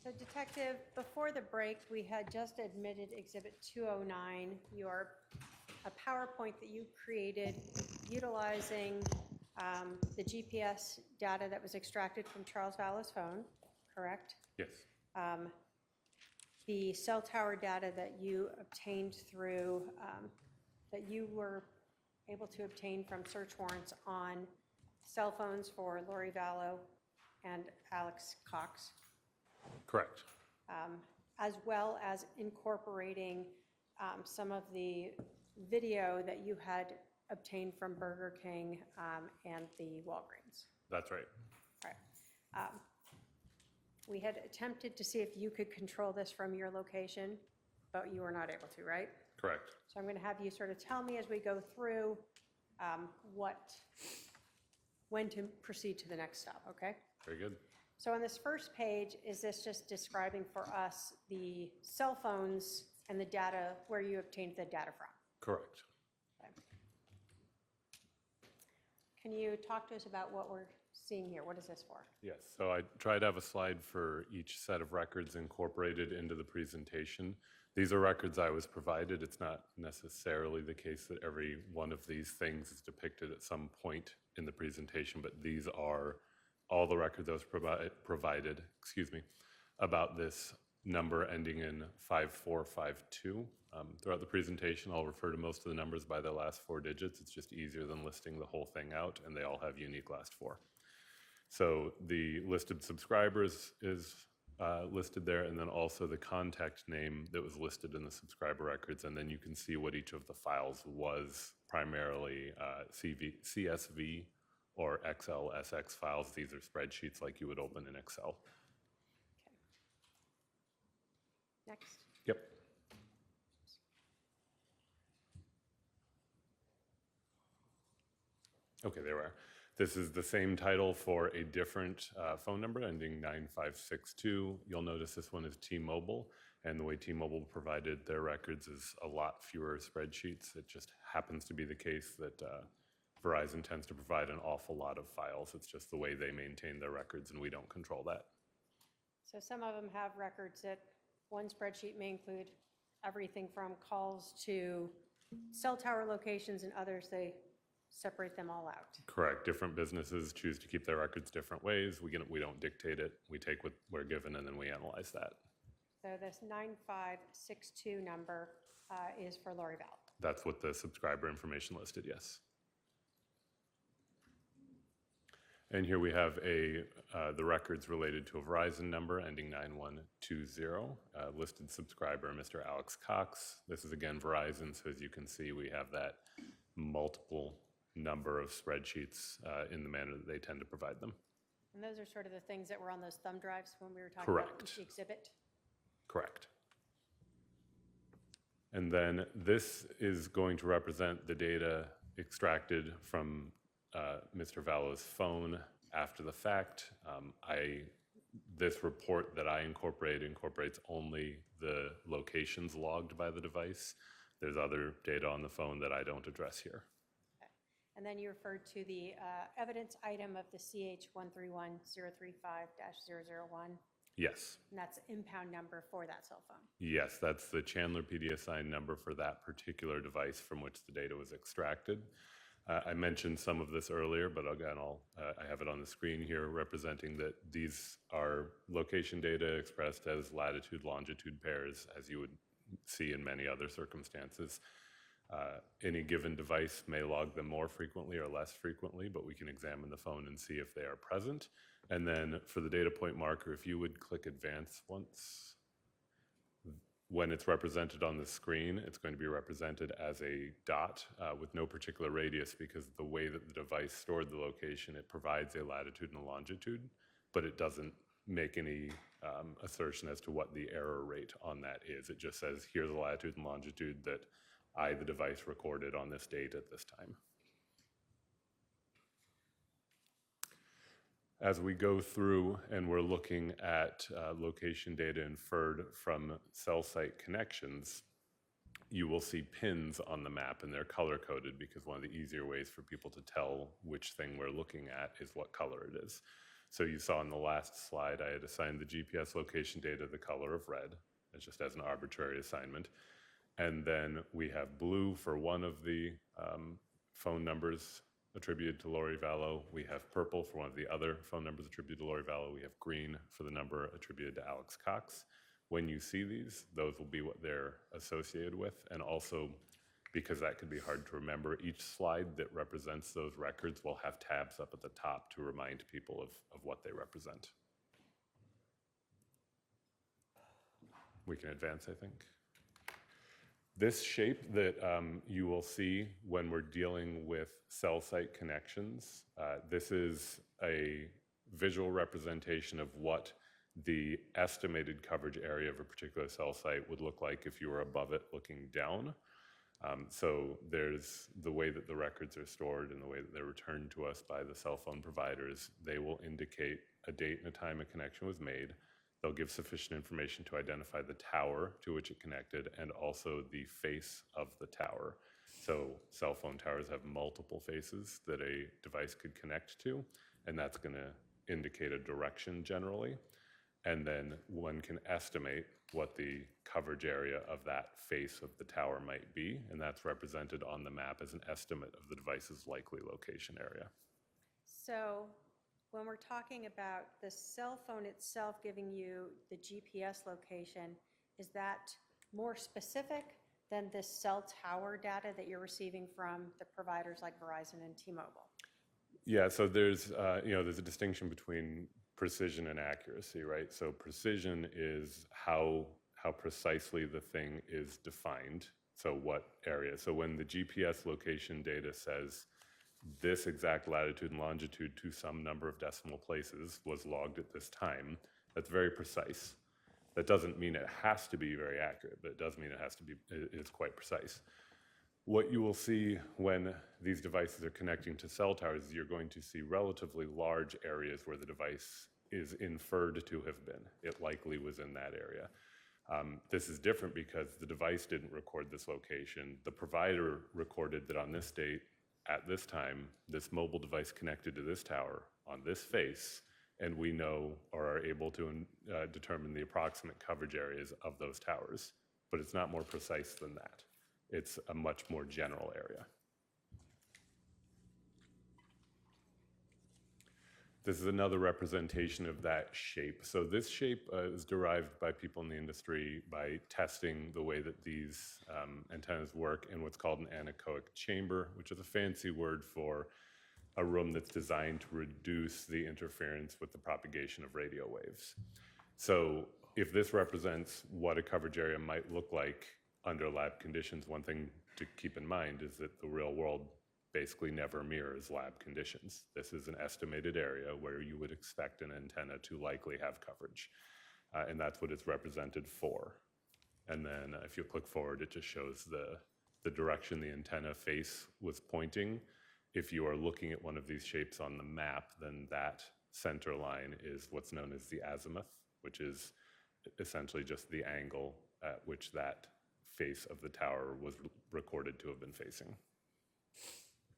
So Detective, before the break, we had just admitted Exhibit 209, a PowerPoint that you created utilizing the GPS data that was extracted from Charles Vallow's phone, correct? Yes. The cell tower data that you obtained through, that you were able to obtain from search warrants on cell phones for Lori Vallow and Alex Cox. Correct. As well as incorporating some of the video that you had obtained from Burger King and the Walgreens. That's right. All right. We had attempted to see if you could control this from your location, but you were not able to, right? Correct. So I'm going to have you sort of tell me as we go through when to proceed to the next stop, okay? Very good. So on this first page, is this just describing for us the cell phones and the data, where you obtained the data from? Correct. Okay. Can you talk to us about what we're seeing here? What is this for? Yes. So I tried to have a slide for each set of records incorporated into the presentation. These are records I was provided. It's not necessarily the case that every one of these things is depicted at some point in the presentation, but these are all the records that was provided, about this number ending in 5452. Throughout the presentation, I'll refer to most of the numbers by their last four digits. It's just easier than listing the whole thing out, and they all have unique last four. So the listed subscribers is listed there, and then also the contact name that was listed in the subscriber records, and then you can see what each of the files was, primarily CSV or XLSX files. These are spreadsheets like you would open in Excel. Okay. Next. Yep. Okay, there we are. This is the same title for a different phone number ending 9562. You'll notice this one is T-Mobile, and the way T-Mobile provided their records is a lot fewer spreadsheets. It just happens to be the case that Verizon tends to provide an awful lot of files. It's just the way they maintain their records, and we don't control that. So some of them have records that one spreadsheet may include everything from calls to cell tower locations, and others they separate them all out. Correct. Different businesses choose to keep their records different ways. We don't dictate it. We take what we're given and then we analyze that. So this 9562 number is for Lori Vallow. That's what the subscriber information listed, yes. And here we have the records related to a Verizon number ending 9120, listed subscriber, Mr. Alex Cox. This is again Verizon, so as you can see, we have that multiple number of spreadsheets in the manner that they tend to provide them. And those are sort of the things that were on those thumb drives when we were talking Correct. about each exhibit? Correct. And then this is going to represent the data extracted from Mr. Vallow's phone after the fact. This report that I incorporates only the locations logged by the device. There's other data on the phone that I don't address here. Okay. And then you referred to the evidence item of the CH131035-001. Yes. And that's the impound number for that cell phone. Yes, that's the Chandler PDSI number for that particular device from which the data was extracted. I mentioned some of this earlier, but again, I have it on the screen here representing that these are location data expressed as latitude, longitude pairs, as you would see in many other circumstances. Any given device may log them more frequently or less frequently, but we can examine the phone and see if they are present. And then for the data point marker, if you would click advance once, when it's represented on the screen, it's going to be represented as a dot with no particular radius, because the way that the device stored the location, it provides a latitude and a longitude, but it doesn't make any assertion as to what the error rate on that is. It just says, here's the latitude and longitude that the device recorded on this date at this time. As we go through and we're looking at location data inferred from cell site connections, you will see pins on the map, and they're color-coded because one of the easier ways for people to tell which thing we're looking at is what color it is. So you saw in the last slide, I had assigned the GPS location data the color of red. It's just as an arbitrary assignment. And then we have blue for one of the phone numbers attributed to Lori Vallow. We have purple for one of the other phone numbers attributed to Lori Vallow. We have green for the number attributed to Alex Cox. When you see these, those will be what they're associated with. And also, because that could be hard to remember, each slide that represents those records will have tabs up at the top to remind people of what they represent. We can advance, I think. This shape that you will see when we're dealing with cell site connections, this is a visual representation of what the estimated coverage area of a particular cell site would look like if you were above it looking down. So there's the way that the records are stored and the way that they're returned to us by the cell phone providers. They will indicate a date and a time a connection was made. They'll give sufficient information to identify the tower to which it connected and also the face of the tower. So cell phone towers have multiple faces that a device could connect to, and that's going to indicate a direction generally. And then one can estimate what the coverage area of that face of the tower might be, and that's represented on the map as an estimate of the device's likely location area. So when we're talking about the cell phone itself giving you the GPS location, is that more specific than the cell tower data that you're receiving from the providers like Verizon and T-Mobile? Yeah, so there's a distinction between precision and accuracy, right? So precision is how precisely the thing is defined. So what area? So when the GPS location data says this exact latitude and longitude to some number of decimal places was logged at this time, that's very precise. That doesn't mean it has to be very accurate, but it does mean it's quite precise. What you will see when these devices are connecting to cell towers is you're going to see relatively large areas where the device is inferred to have been. It likely was in that area. This is different because the device didn't record this location. The provider recorded that on this date, at this time, this mobile device connected to this tower on this face, and we know or are able to determine the approximate coverage areas of those towers. But it's not more precise than that. It's a much more general area. This is another representation of that shape. So this shape is derived by people in the industry by testing the way that these antennas work in what's called an anechoic chamber, which is a fancy word for a room that's designed to reduce the interference with the propagation of radio waves. So if this represents what a coverage area might look like under lab conditions, one thing to keep in mind is that the real world basically never mirrors lab conditions. This is an estimated area where you would expect an antenna to likely have coverage. And that's what it's represented for. And then if you click forward, it just shows the direction the antenna face was pointing. If you are looking at one of these shapes on the map, then that center line is what's known as the azimuth, which is essentially just the angle at which that face of the tower was recorded to have been facing.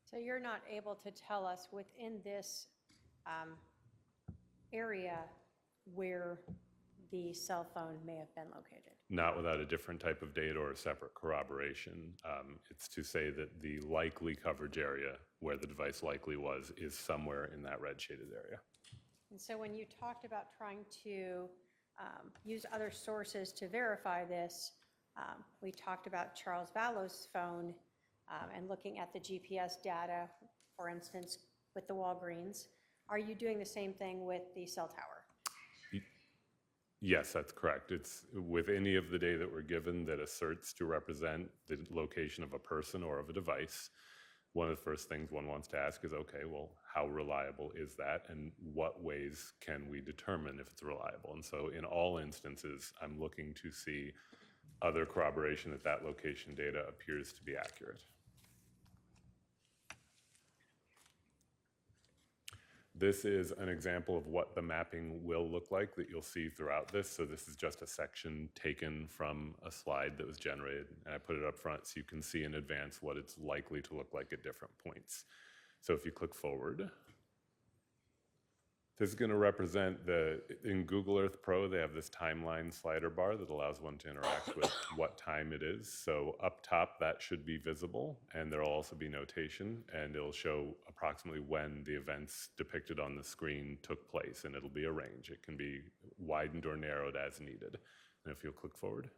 So you're not able to tell us within this area where the cell phone may have been located? Not without a different type of data or a separate corroboration. It's to say that the likely coverage area where the device likely was is somewhere in that red shaded area. And so when you talked about trying to use other sources to verify this, we talked about Charles Vallow's phone and looking at the GPS data, for instance, with the Walgreens. Are you doing the same thing with the cell tower? Yes, that's correct. It's with any of the data that we're given that asserts to represent the location of a person or of a device, one of the first things one wants to ask is, okay, well, how reliable is that? And what ways can we determine if it's reliable? And so in all instances, I'm looking to see other corroboration that that location data appears to be accurate. This is an example of what the mapping will look like that you'll see throughout this. So this is just a section taken from a slide that was generated, and I put it up front so you can see in advance what it's likely to look like at different points. So if you click forward, This is going to represent in Google Earth Pro, they have this timeline slider bar that allows one to interact with what time it is. So up top, that should be visible, and there'll also be notation, and it'll show approximately when the events depicted on the screen took place, and it'll be a range. It can be widened or narrowed as needed. And if you'll click forward.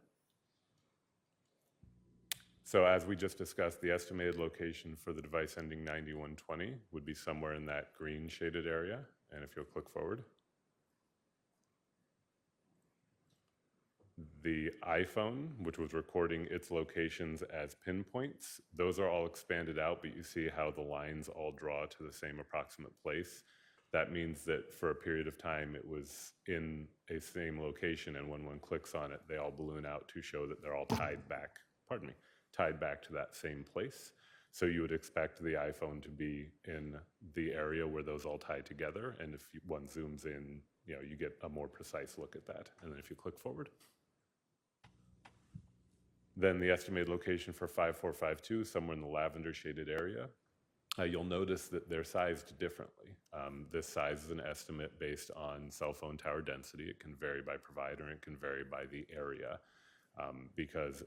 So as we just discussed, the estimated location for the device ending 9120 would be somewhere in that green shaded area. And if you'll click forward. The iPhone, which was recording its locations as pinpoints, those are all expanded out, but you see how the lines all draw to the same approximate place. That means that for a period of time, it was in a same location, and when one clicks on it, they all balloon out to show that they're all tied back to that same place. So you would expect the iPhone to be in the area where those all tie together. And if one zooms in, you get a more precise look at that. And then if you click forward. Then the estimated location for 5452, somewhere in the lavender shaded area. You'll notice that they're sized differently. This size is an estimate based on cell phone tower density. It can vary by provider and it can vary by the area because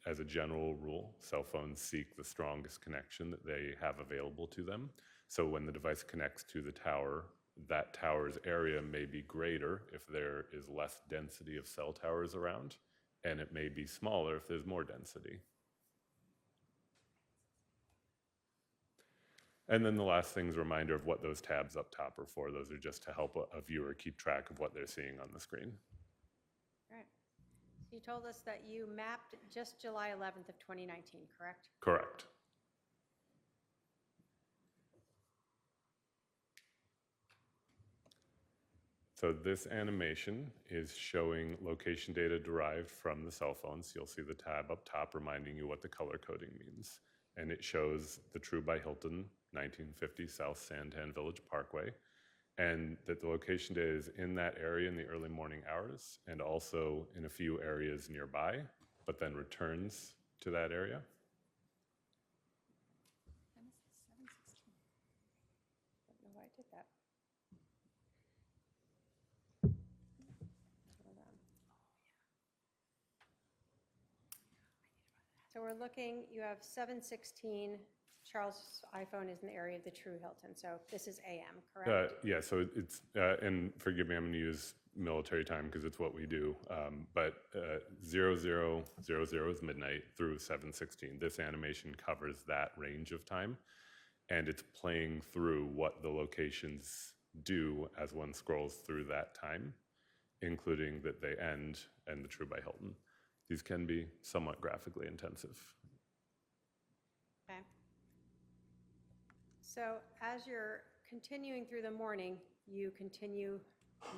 as a general rule, cell phones seek the strongest connection that they have available to them. So when the device connects to the tower, that tower's area may be greater if there is less density of cell towers around, and it may be smaller if there's more density. And then the last thing is a reminder of what those tabs up top are for. Those are just to help a viewer keep track of what they're seeing on the screen. You told us that you mapped just July 11th of 2019, correct? Correct. So this animation is showing location data derived from the cell phones. You'll see the tab up top reminding you what the color coding means. And it shows the True by Hilton 1950 South Santan Village Parkway, and that the location data is in that area in the early morning hours and also in a few areas nearby, but then returns to that area. I don't know why I did that. Hold on. So we're looking, you have 716. Charles' iPhone is in the area of the True Hilton, so this is AM, correct? Yeah, so it's, and forgive me, I'm going to use military time because it's what we do, but 0000 is midnight through 716. This animation covers that range of time, and it's playing through what the locations do as one scrolls through that time, including that they end and the True by Hilton. These can be somewhat graphically intensive. Okay. So as you're continuing through the morning, you continue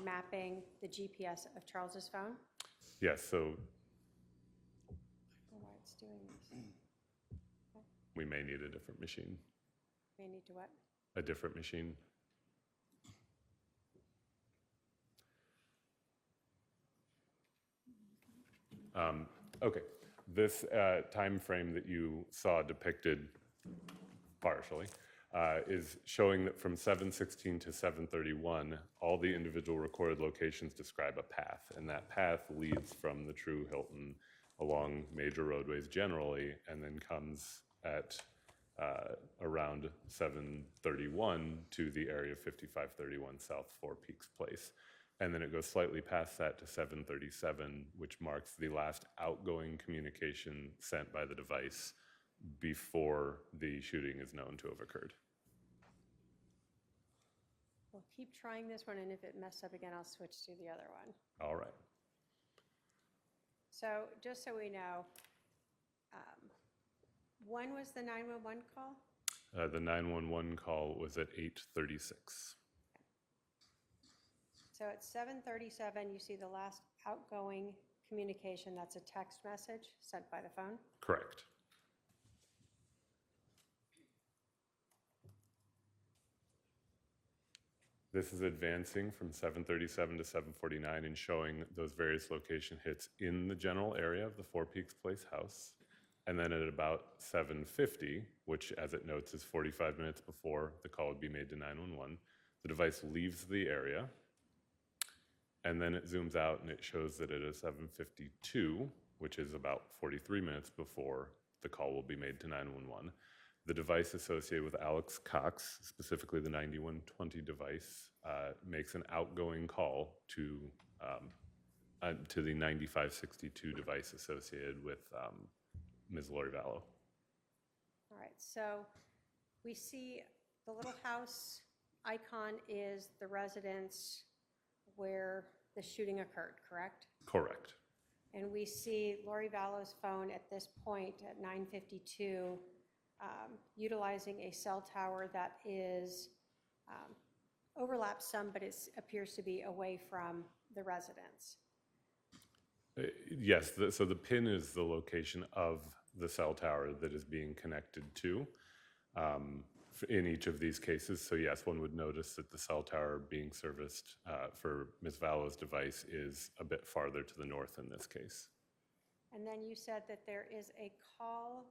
mapping the GPS of Charles's phone? Yes, so I don't know why it's doing this. Okay. we may need a different machine. May need to what? A different machine. Okay, this time frame that you saw depicted partially is showing that from 716 to 731, all the individual recorded locations describe a path, and that path leads from the True Hilton along major roadways generally, and then comes at around 731 to the area 5531 South Four Peaks Place. And then it goes slightly past that to 737, which marks the last outgoing communication sent by the device before the shooting is known to have occurred. We'll keep trying this one, and if it messes up again, I'll switch to the other one. All right. So just so we know, when was the 911 call? The 911 call was at 8:36. So at 7:37, you see the last outgoing communication. That's a text message sent by the phone? Correct. This is advancing from 737 to 749 and showing those various location hits in the general area of the Four Peaks Place house. And then at about 750, which as it notes is 45 minutes before the call would be made to 911, The device leaves the area, and then it zooms out and it shows that it is 7:52, which is about 43 minutes before the call will be made to 911. The device associated with Alex Cox, specifically the 9120 device, makes an outgoing call to the 9562 device associated with Ms. Lori Vallow. All right, so we see the little house icon is the residence where the shooting occurred, correct? Correct. And we see Lori Vallow's phone at this point at 9:52 utilizing a cell tower that is overlaps some, but it appears to be away from the residence. Yes, so the pin is the location of the cell tower that is being connected to in each of these cases. So yes, one would notice that the cell tower being serviced for Ms. Vallow's device is a bit farther to the north in this case. And then you said that there is a call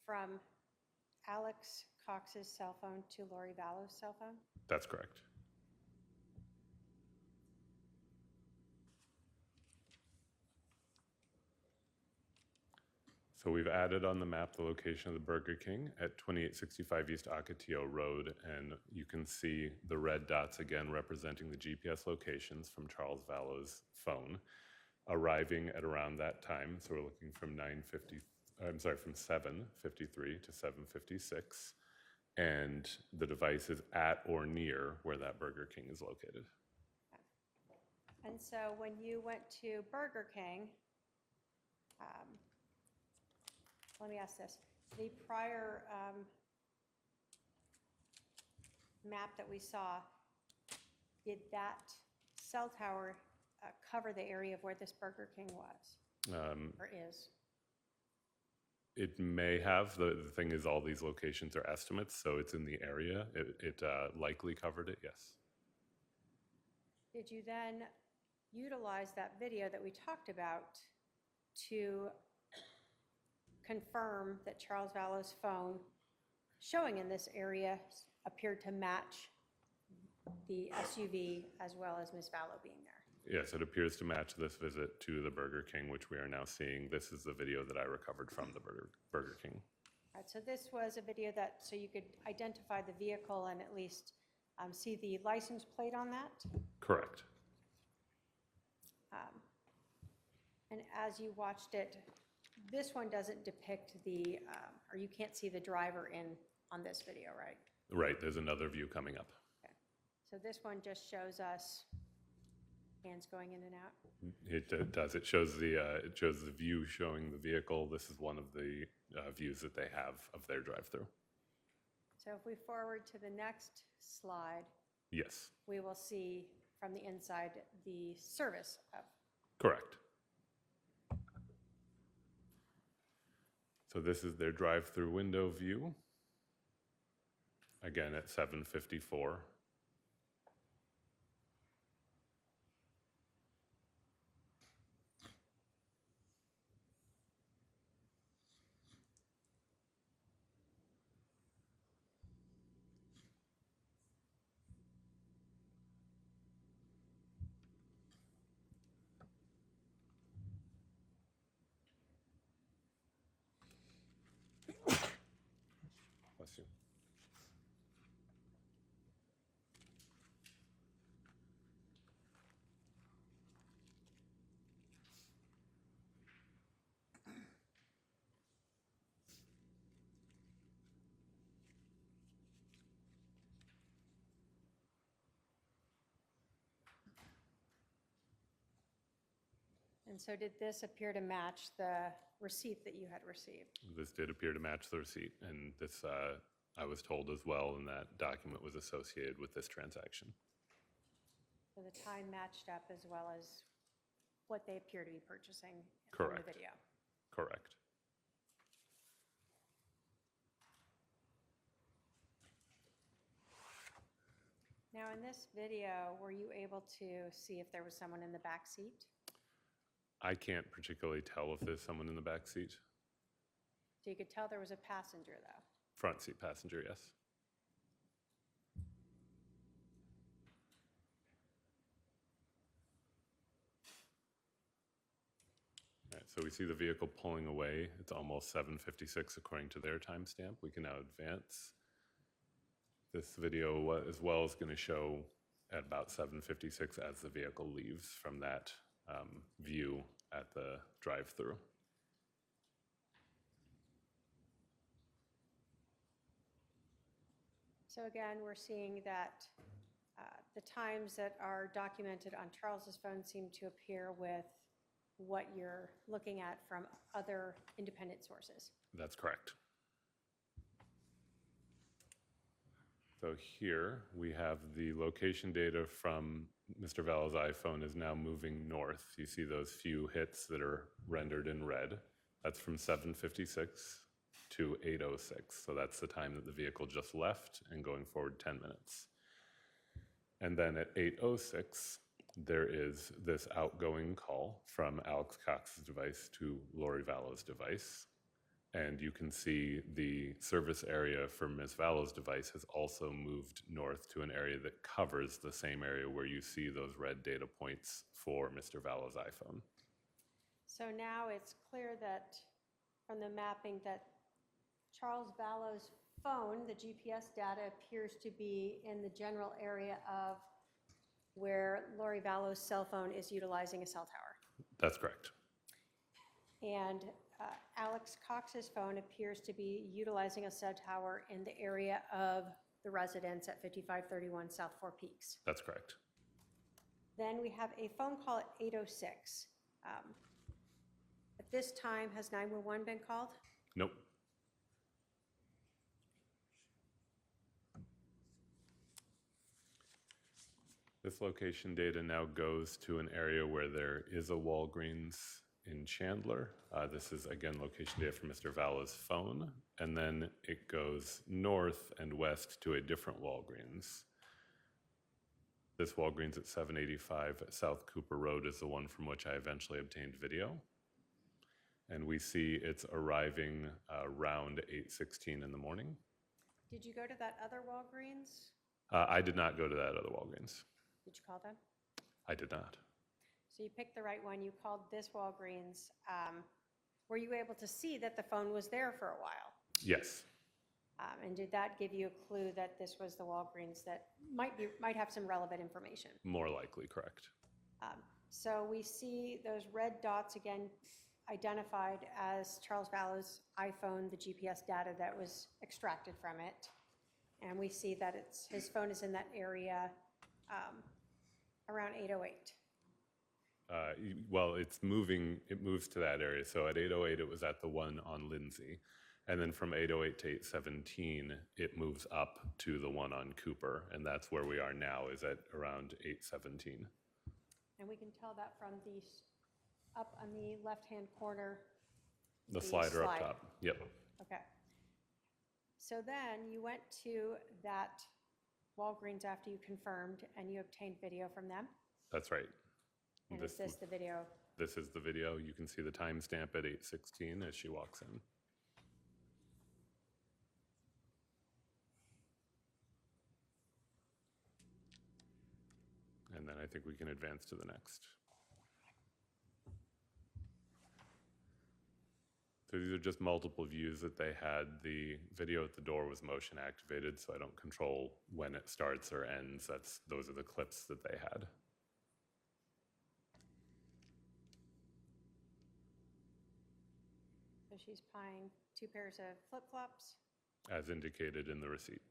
from Alex Cox's cell phone to Lori Vallow's cell phone? That's correct. So we've added on the map the location of the Burger King at 2865 East Ocotillo Road, and you can see the red dots again representing the GPS locations from Charles Vallow's phone, arriving at around that time. So we're looking from 7:53 to 7:56, and the device is at or near where that Burger King is located. And so when you went to Burger King, let me ask this. The prior map that we saw, did that cell tower cover the area of where this Burger King was or is? It may have. The thing is, all these locations are estimates, so it's in the area. It likely covered it, yes. Did you then utilize that video that we talked about to confirm that Charles Vallow's phone showing in this area appeared to match the SUV as well as Ms. Vallow being there? Yes, it appears to match this visit to the Burger King, which we are now seeing. This is the video that I recovered from the Burger King. All right, so this was a video so you could identify the vehicle and at least see the license plate on that? Correct. And as you watched it, this one doesn't depict or you can't see the driver on this video, right? Right, there's another view coming up. Okay. So this one just shows us hands going in and out? It does. It shows the view showing the vehicle. This is one of the views that they have of their drive-through. So if we forward to the next slide, yes, we will see from the inside the service of. Correct. So this is their drive-through window view, again at 7:54. Bless you. And so did this appear to match the receipt that you had received? This did appear to match the receipt, and this I was told as well, and that document was associated with this transaction. So the time matched up as well as what they appear to be purchasing in Correct. the video? Correct. Now in this video, were you able to see if there was someone in the back seat? I can't particularly tell if there's someone in the back seat. So you could tell there was a passenger though? Front seat passenger, yes. So we see the vehicle pulling away. It's almost 7:56 according to their timestamp. We can now advance. This video as well is going to show at about 7:56 as the vehicle leaves from that view at the drive-through. So again, we're seeing that the times that are documented on Charles's phone seem to appear with what you're looking at from other independent sources. That's correct. So here we have the location data from Mr. Vallow's iPhone is now moving north. You see those few hits that are rendered in red. That's from 7:56 to 8:06. So that's the time that the vehicle just left and going forward 10 minutes. And then at 8:06, there is this outgoing call from Alex Cox's device to Lori Vallow's device. And you can see the service area for Ms. Vallow's device has also moved north to an area that covers the same area where you see those red data points for Mr. Vallow's iPhone. So now it's clear that from the mapping that Charles Vallow's phone, the GPS data appears to be in the general area of where Lori Vallow's cell phone is utilizing a cell tower. That's correct. And Alex Cox's phone appears to be utilizing a cell tower in the area of the residence at 5531 South Four Peaks. That's correct. Then we have a phone call at 8:06. At this time, has 911 been called? Nope. This location data now goes to an area where there is a Walgreens in Chandler. This is, again, location data for Mr. Vallow's phone. And then it goes north and west to a different Walgreens. This Walgreens at 785 South Cooper Road is the one from which I eventually obtained video. And we see it's arriving around 8:16 in the morning. Did you go to that other Walgreens? I did not go to that other Walgreens. Did you call them? I did not. So you picked the right one. You called this Walgreens. Were you able to see that the phone was there for a while? Yes. And did that give you a clue that this was the Walgreens that might have some relevant information? More likely, correct. So we see those red dots again identified as Charles Vallow's iPhone, the GPS data that was extracted from it. And we see that his phone is in that area around 8:08. Well, it moves to that area. So at 8:08, it was at the one on Lindsay. And then from 8:08 to 8:17, it moves up to the one on Cooper. And that's where we are now, is at around 8:17. And we can tell that from the up on the left-hand corner. The slider up top. Yep. Okay. So then you went to that Walgreens after you confirmed and you obtained video from them? That's right. And is this the video? This is the video. You can see the timestamp at 8:16 as she walks in. And then I think we can advance to the next. So these are just multiple views that they had. The video at the door was motion activated, so I don't control when it starts or ends. Those are the clips that they had. So she's buying 2 pairs of flip-flops. As indicated in the receipt.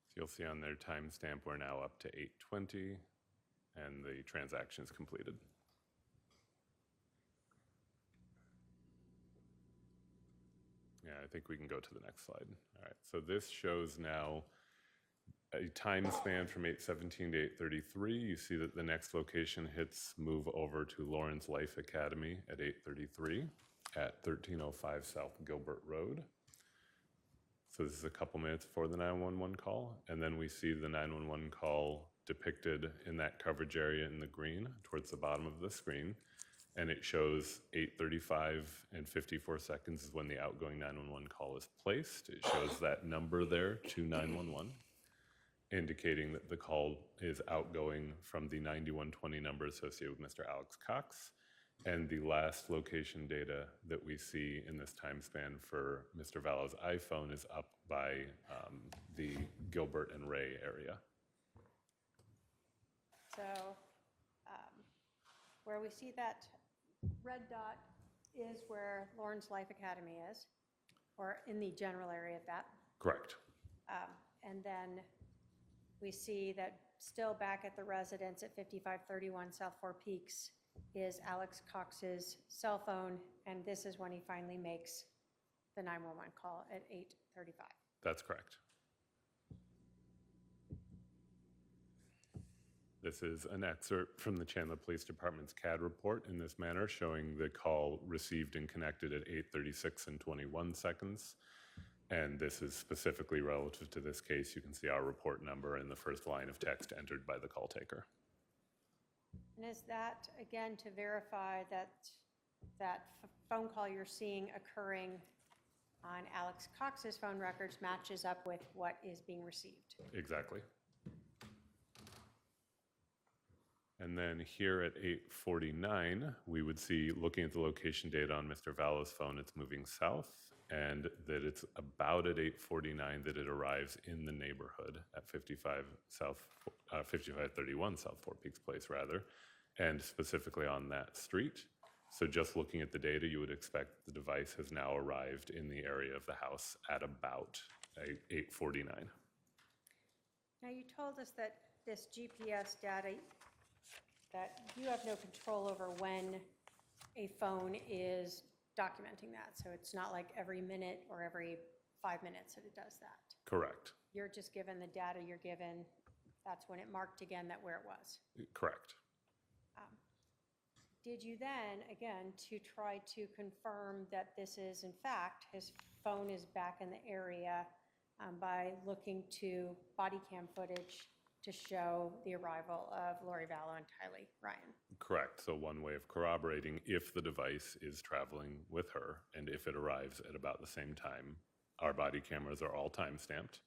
So you'll see on their timestamp, we're now up to 8:20, and the transaction is completed. Yeah, I think we can go to the next slide. All right, so this shows now a time span from 8:17 to 8:33. You see that the next location hits move over to Lawrence Life Academy at 8:33. at 1305 South Gilbert Road. So this is a couple minutes before the 911 call, and then we see the 911 call depicted in that coverage area in the green towards the bottom of the screen, and it shows 8:35 and 54 seconds is when the outgoing 911 call is placed. It shows that number there, 2911, indicating that the call is outgoing from the 9120 number associated with Mr. Alex Cox. And the last location data that we see in this time span for Mr. Vallow's iPhone is up by the Gilbert and Ray area. So where we see that red dot is where Lawrence Life Academy is, or in the general area of that. Correct. And then we see that still back at the residence at 5531 South Four Peaks is Alex Cox's cell phone, and this is when he finally makes the 911 call at 8:35. That's correct. This is an excerpt from the Chandler Police Department's CAD report in this manner, showing the call received and connected at 8:36 and 21 seconds. And this is specifically relative to this case. You can see our report number in the first line of text entered by the call taker. And is that, again, to verify that phone call you're seeing occurring on Alex Cox's phone records matches up with what is being received? Exactly. And then here at 8:49, we would see, looking at the location data on Mr. Vallow's phone, it's moving south, and that it's about at 8:49 that it arrives in the neighborhood at 5531 South Four Peaks Place, rather, and specifically on that street. So just looking at the data, you would expect the device has now arrived in the area of the house at about 8:49. Now, you told us that this GPS data, that you have no control over when a phone is documenting that. So it's not like every minute or every 5 minutes that it does that. Correct. You're just given the data you're given. That's when it marked again that where it was. Correct. Did you then, again, to try to confirm that this is, in fact, his phone is back in the area by looking to body cam footage to show the arrival of Lori Vallow and Tylee Ryan? Correct. So one way of corroborating if the device is traveling with her and if it arrives at about the same time, our body cameras are all time-stamped.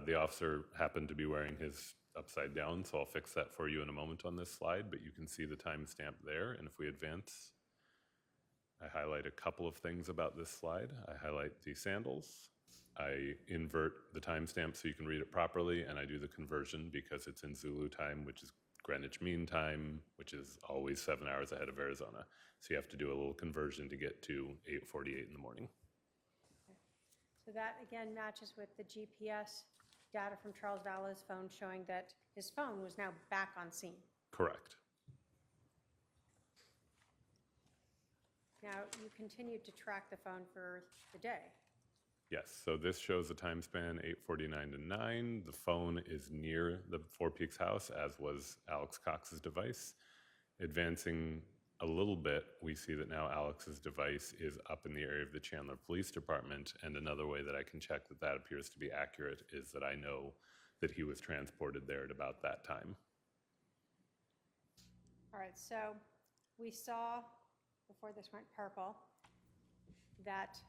The officer happened to be wearing his upside down, so I'll fix that for you in a moment on this slide, but you can see the timestamp there. And if we advance, I highlight a couple of things about this slide. I highlight the sandals. I invert the timestamp so you can read it properly, and I do the conversion because it's in Zulu time, which is Greenwich Mean Time, which is always 7 hours ahead of Arizona. So you have to do a little conversion to get to 8:48 in the morning. So that, again, matches with the GPS data from Charles Vallow's phone showing that his phone was now back on scene. Correct. Now, you continued to track the phone for the day. Yes, so this shows a time span 8:49 to 9. The phone is near the Four Peaks house, as was Alex Cox's device. Advancing a little bit, we see that now Alex's device is up in the area of the Chandler Police Department, and another way that I can check that that appears to be accurate is that I know that he was transported there at about that time. All right, so we saw, before this went purple, that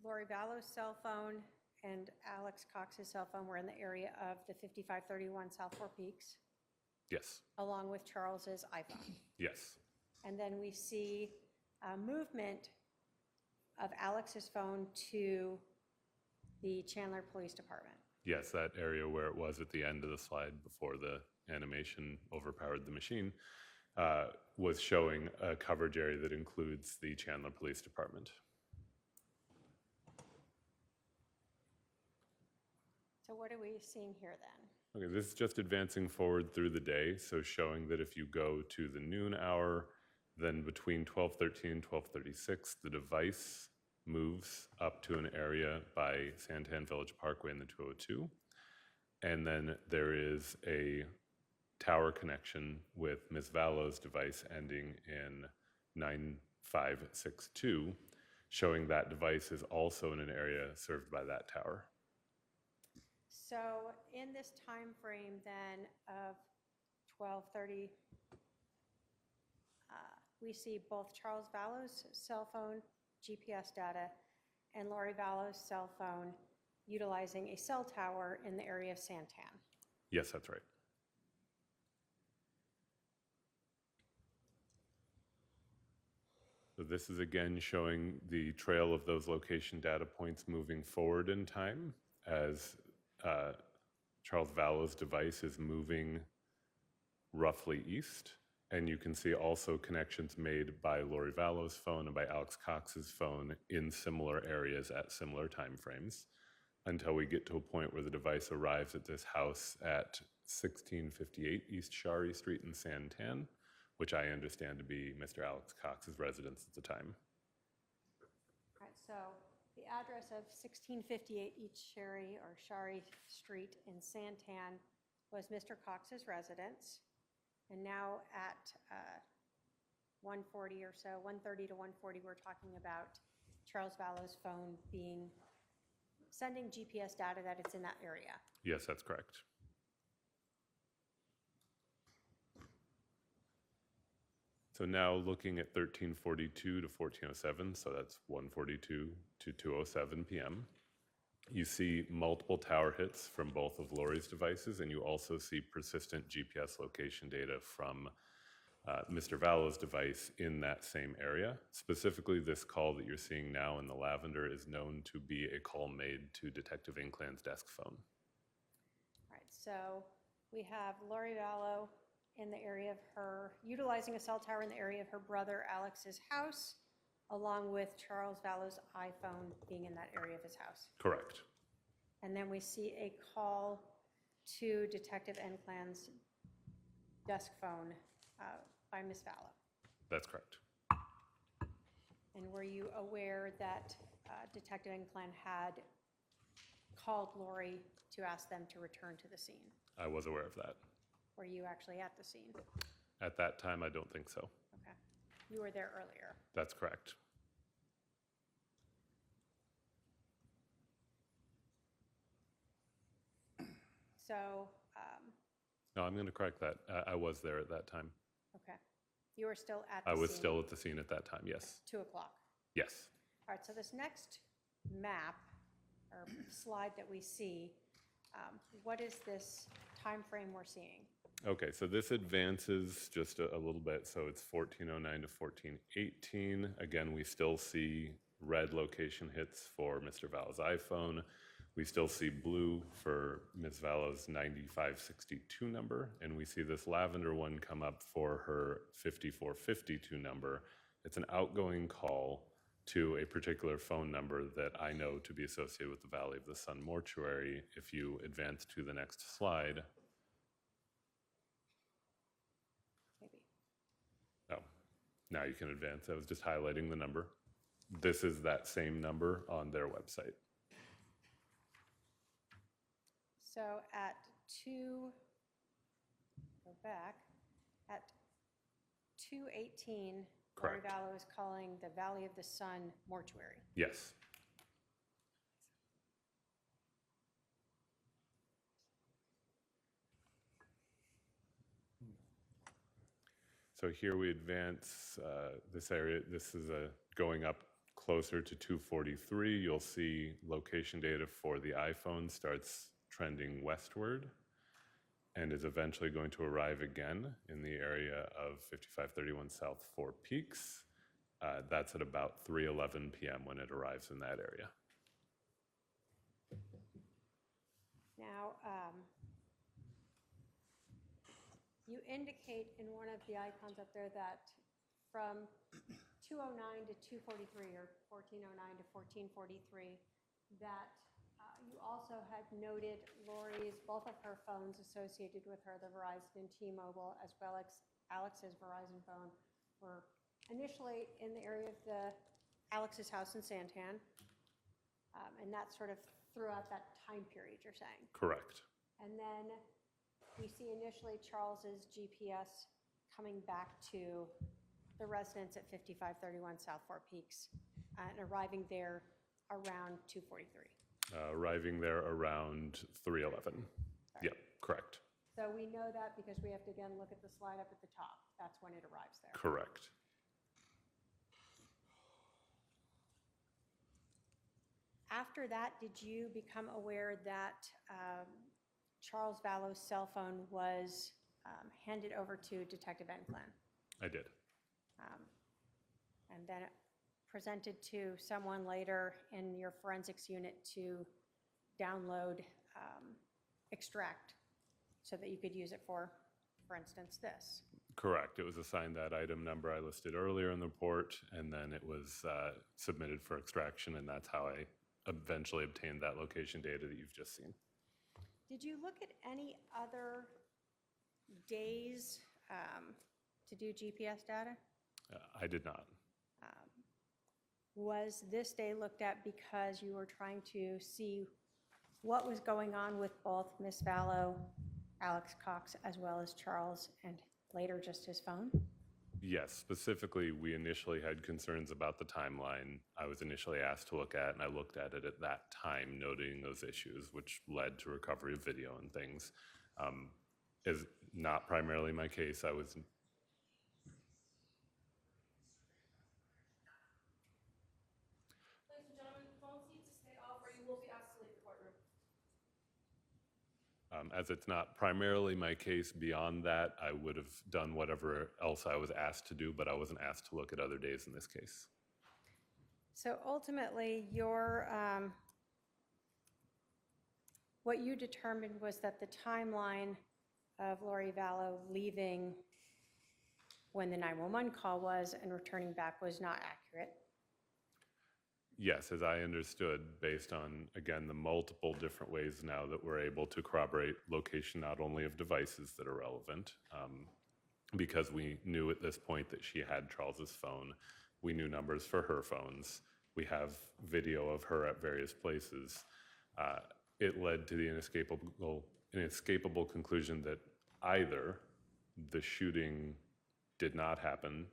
Lori Vallow's cell phone and Alex Cox's cell phone were in the area of the 5531 South Four Peaks, Yes, along with Charles's iPhone. yes, And then we see movement of Alex's phone to the Chandler Police Department. yes, that area where it was at the end of the slide before the animation overpowered the machine was showing a coverage area that includes the Chandler Police Department. So what are we seeing here then? Okay, this is just advancing forward through the day, so showing that if you go to the noon hour, then between 12:13 and 12:36, the device moves up to an area by Santan Village Parkway in the 202. And then there is a tower connection with Ms. Vallow's device ending in 562, showing that device is also in an area served by that tower. So in this time frame then of 12:30, we see both Charles Vallow's cell phone GPS data and Lori Vallow's cell phone utilizing a cell tower in the area of Santan. Yes, that's right. So this is again showing the trail of those location data points moving forward in time as Charles Vallow's device is moving roughly east. And you can see also connections made by Lori Vallow's phone and by Alex Cox's phone in similar areas at similar time frames until we get to a point where the device arrives at this house at 1658 East Shari Street in Santan, which I understand to be Mr. Alex Cox's residence at the time. All right, so the address of 1658 East Shari Street in Santan was Mr. Cox's residence. And now at 1:40 or so, 1:30 to 1:40, we're talking about Charles Vallow's phone sending GPS data that it's in that area. Yes, that's correct. So now looking at 1342 to 1407, so that's 1:42 to 2:07 p.m. You see multiple tower hits from both of Lori's devices, and you also see persistent GPS location data from Mr. Vallow's device in that same area. Specifically, this call that you're seeing now in the lavender is known to be a call made to Detective Inkland's desk phone. All right, so we have Lori Vallow in the area of utilizing a cell tower in the area of her brother Alex's house, along with Charles Vallow's iPhone being in that area of his house. Correct. And then we see a call to Detective Inkland's desk phone by Ms. Vallow. That's correct. And were you aware that Detective Inkland had called Lori to ask them to return to the scene? I was aware of that. Were you actually at the scene? At that time, I don't think so. Okay. You were there earlier. That's correct. So, No, I'm going to correct that. I was there at that time. okay. You were still at the I scene? was still at the scene at that time, yes. 2 o'clock. Yes. All right, so this next map or slide that we see, what is this time frame we're seeing? Okay, so this advances just a little bit. So it's 1409 to 1418. Again, we still see red location hits for Mr. Vallow's iPhone. We still see blue for Ms. Vallow's 9562 number, and we see this lavender one come up for her 5452 number. It's an outgoing call to a particular phone number that I know to be associated with the Valley of the Sun mortuary. If you advance to the next slide. Maybe. Oh, now you can advance. I was just highlighting the number. This is that same number on their website. So at at 2:18, Lori Correct. Vallow is calling the Valley of the Sun mortuary. Yes. So here we advance this area. This is going up closer to 243. You'll see location data for the iPhone starts trending westward and is eventually going to arrive again in the area of 5531 South Four Peaks. That's at about 3:11 p.m. when it arrives in that area. Now, you indicate in one of the icons up there that from 209 to 243, or 1409 to 1443, that you also had noted both of her phones associated with her, the Verizon and T-Mobile, as well as Alex's Verizon phone, were initially in the area of Alex's house in Santan, and that sort of throughout that time period, you're saying? Correct. And then we see initially Charles's GPS coming back to the residence at 5531 South Four Peaks and arriving there around 2:43. Arriving there around 3:11. Yep, correct. So we know that because we have to again look at the slide up at the top. That's when it arrives there. Correct. After that, did you become aware that Charles Vallow's cell phone was handed over to Detective Enclan? I did. And then presented to someone later in your forensics unit to download, extract, so that you could use it for instance, this. Correct. It was assigned that item number I listed earlier in the report, and then it was submitted for extraction, and that's how I eventually obtained that location data that you've just seen. Did you look at any other days to do GPS data? I did not. Was this day looked at because you were trying to see what was going on with both Miss Vallow, Alex Cox, as well as Charles, and later just his phone? Yes, specifically, we initially had concerns about the timeline I was initially asked to look at, and I looked at it at that time, noting those issues, which led to recovery of video and things. Is not primarily my case. I was... Ladies and gentlemen, phones need to stay off or you will be asked to leave the courtroom. As it's not primarily my case, beyond that, I would have done whatever else I was asked to do, but I wasn't asked to look at other days in this case. So ultimately, what you determined was that the timeline of Lori Vallow leaving when the 911 call was and returning back was not accurate. Yes, as I understood, based on, again, the multiple different ways now that we're able to corroborate location not only of devices that are relevant, because we knew at this point that she had Charles's phone, we knew numbers for her phones, we have video of her at various places. It led to the inescapable conclusion that either the shooting did not happen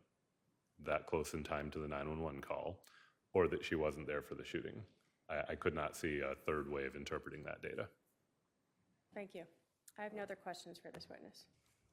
that close in time to the 911 call, or that she wasn't there for the shooting. I could not see a third way of interpreting that data. Thank you. I have no other questions for this witness.